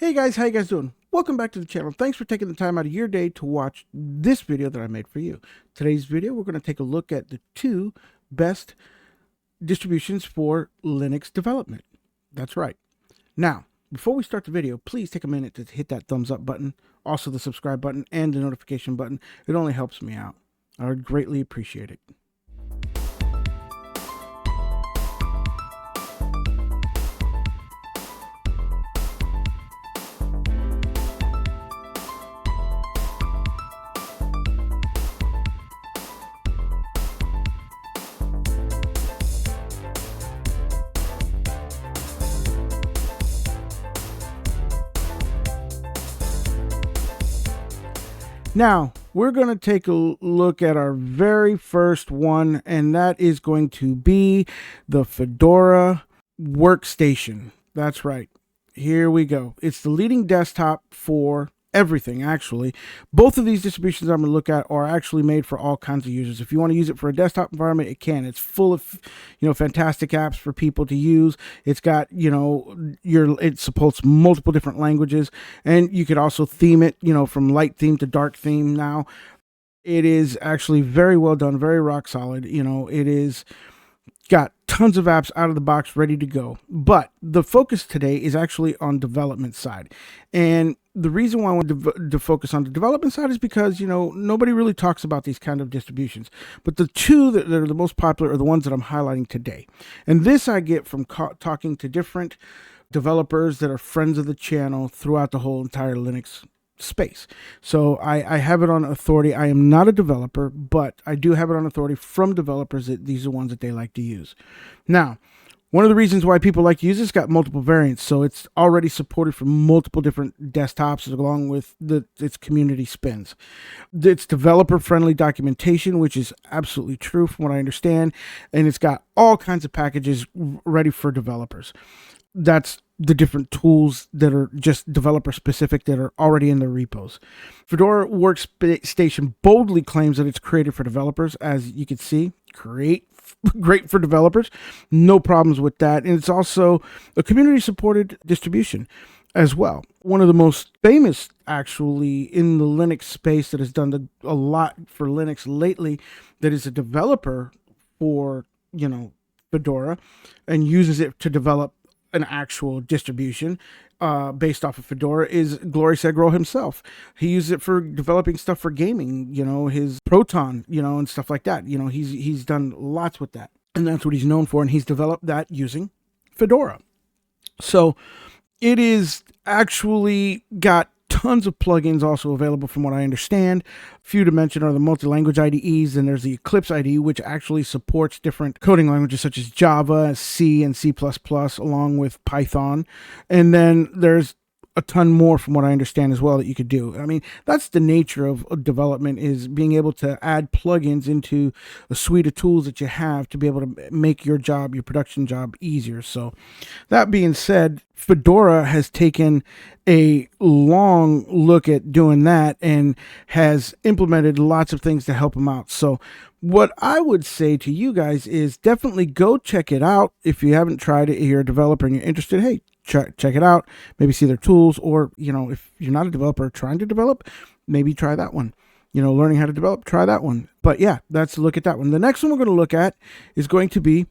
Hey guys, how you guys doing? Welcome back to the channel. Thanks for taking the time out of your day to watch this video that I made for you. Today's video, we're going to take a look at the two best distributions for Linux development. That's right. Now, before we start the video, please take a minute to hit that thumbs up button, also the subscribe button and the notification button. It only helps me out. I would greatly appreciate it. Now, we're going to take a look at our very first one, and that is going to be the Fedora workstation. That's right. Here we go. It's the leading desktop for everything, actually. Both of these distributions I'm going to look at are actually made for all kinds of users. If you want to use it for a desktop environment, it can. It's full of, fantastic apps for people to use. It's got, it supports multiple different languages, and you could also theme it, from light theme to dark theme now. It is actually very well done, very rock solid. It is got tons of apps out of the box ready to go. But the focus today is actually on development side. And the reason why I want to focus on the development side is because, nobody really talks about these kind of distributions. But the two that are the most popular are the ones that I'm highlighting today. And this I get from talking to different developers that are friends of the channel throughout the whole entire Linux space. So I have it on authority. I am not a developer, but I do have it on authority from developers that these are ones that they like to use. Now, one of the reasons why people like to use it's got multiple variants, so it's already supported for multiple different desktops along with its community spins. It's developer-friendly documentation, which is absolutely true from what I understand, and it's got all kinds of packages ready for developers. That's the different tools that are just developer specific that are already in their repos. Fedora Workstation boldly claims that it's created for developers. As you can see, great for developers. No problems with that. And it's also a community supported distribution as well. One of the most famous actually in the Linux space that has done a lot for Linux lately, that is a developer for, Fedora and uses it to develop an actual distribution based off of Fedora, is Glory Segro himself. He uses it for developing stuff for gaming, his Proton, and stuff like that. He's done lots with that, and that's what he's known for, and he's developed that using Fedora. So it is actually got tons of plugins also available from what I understand. Few to mention are the multi-language IDEs, and there's the Eclipse IDE, which actually supports different coding languages such as Java, C, and C++, along with Python. And then there's a ton more from what I understand as well that you could do. I mean, that's the nature of development, is being able to add plugins into a suite of tools that you have to be able to make your job, your production job, easier. So that being said, Fedora has taken a long look at doing that and has implemented lots of things to help them out. So what I would say to you guys is definitely go check it out. If you haven't tried it, you're a developer and you're interested, hey, check it out, maybe see their tools, or, if you're not a developer trying to develop, maybe try that one. Learning how to develop, try that one. But yeah, that's a look at that one. The next one we're going to look at is going to be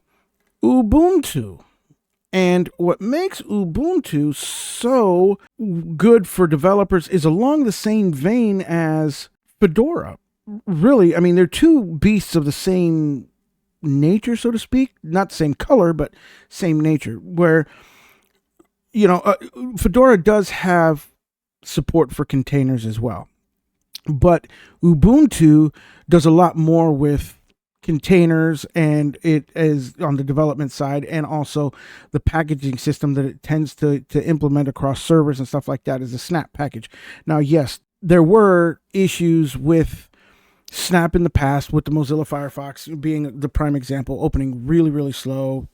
Ubuntu. And what makes Ubuntu so good for developers is along the same vein as Fedora. Really, I mean, they're two beasts of the same nature, so to speak. Not the same color, but same nature, where Fedora does have support for containers as well, but Ubuntu does a lot more with containers, and it is on the development side, and also the packaging system that it tends to implement across servers and stuff like that is a Snap package. Now, yes, there were issues with Snap in the past, with the Mozilla Firefox being the prime example, opening really, really slow,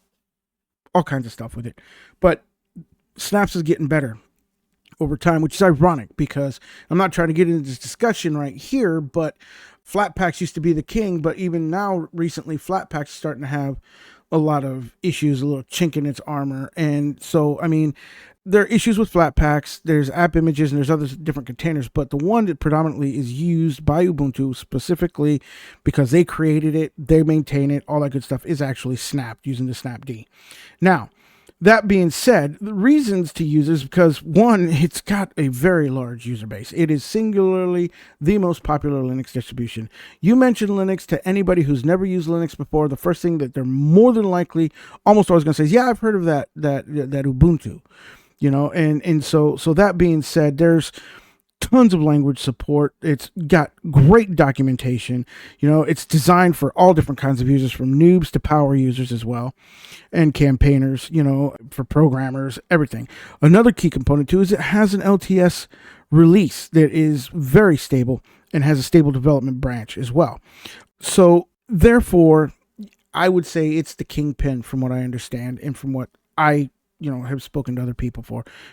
all kinds of stuff with it. But Snaps is getting better over time, which is ironic because I'm not trying to get into this discussion right here, but Flatpaks used to be the king, but even now recently Flatpaks is starting to have a lot of issues, a little chink in its armor. And so, I mean, there are issues with Flatpaks, there's app images, and there's other different containers, but the one that predominantly is used by Ubuntu specifically because they created it, they maintain it, all that good stuff, is actually snapped using the snapd. Now, that being said, the reasons to use is because, one, it's got a very large user base. It is singularly the most popular Linux distribution. You mention Linux to anybody who's never used Linux before, the first thing that they're more than likely almost always going to say is, yeah, I've heard of that Ubuntu. And so that being said, there's tons of language support. It's got great documentation. It's designed for all different kinds of users, from noobs to power users as well, and campaigners, for programmers, everything. Another key component too is it has an LTS release that is very stable and has a stable development branch as well. So therefore, I would say it's the kingpin from what I understand and from what I have spoken to other people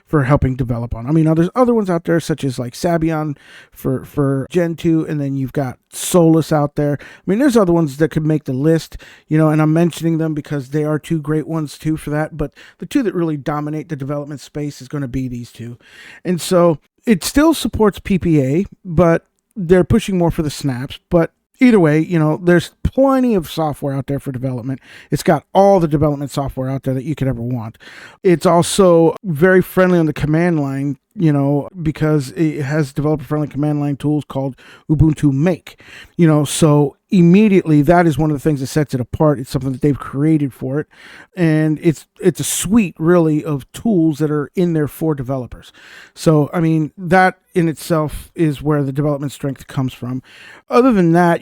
for helping develop on. I mean, there's other ones out there such as like Sabian for Gen 2, and then you've got Solus out there. I mean, there's other ones that could make the list, and I'm mentioning them because they are two great ones too for that. But the two that really dominate the development space is going to be these two. And so it still supports PPA, but they're pushing more for the snaps. But either way, there's plenty of software out there for development. It's got all the development software out there that you could ever want. It's also very friendly on the command line, because it has developer-friendly command line tools called Ubuntu Make. So immediately that is one of the things that sets it apart. It's something that they've created for it, and it's a suite really of tools that are in there for developers. So I mean, that in itself is where the development strength comes from. Other than that,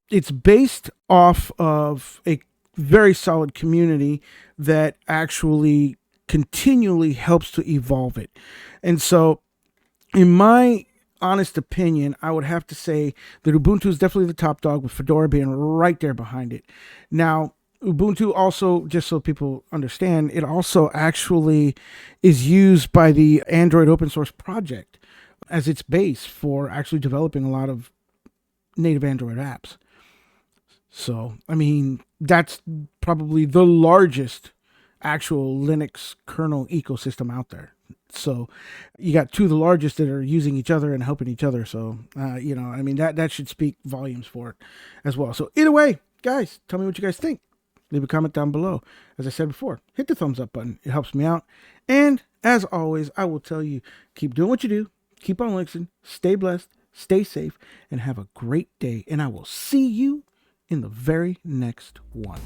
it's based off of a very solid community that actually continually helps to evolve it. And so, in my honest opinion, I would have to say that Ubuntu is definitely the top dog, with Fedora being right there behind it. Now, Ubuntu also, just so people understand, it also actually is used by the Android open source project as its base for actually developing a lot of native Android apps. So, I mean, that's probably the largest actual Linux kernel ecosystem out there. So you got two of the largest that are using each other and helping each other. So, I mean, that should speak volumes for it as well. So either way, guys, tell me what you guys think. Leave a comment down below. As I said before, hit the thumbs up button. It helps me out. And as always, I will tell you, keep doing what you do. Keep on Linuxing. Stay blessed. Stay safe. And have a great day. And I will see you in the very next one.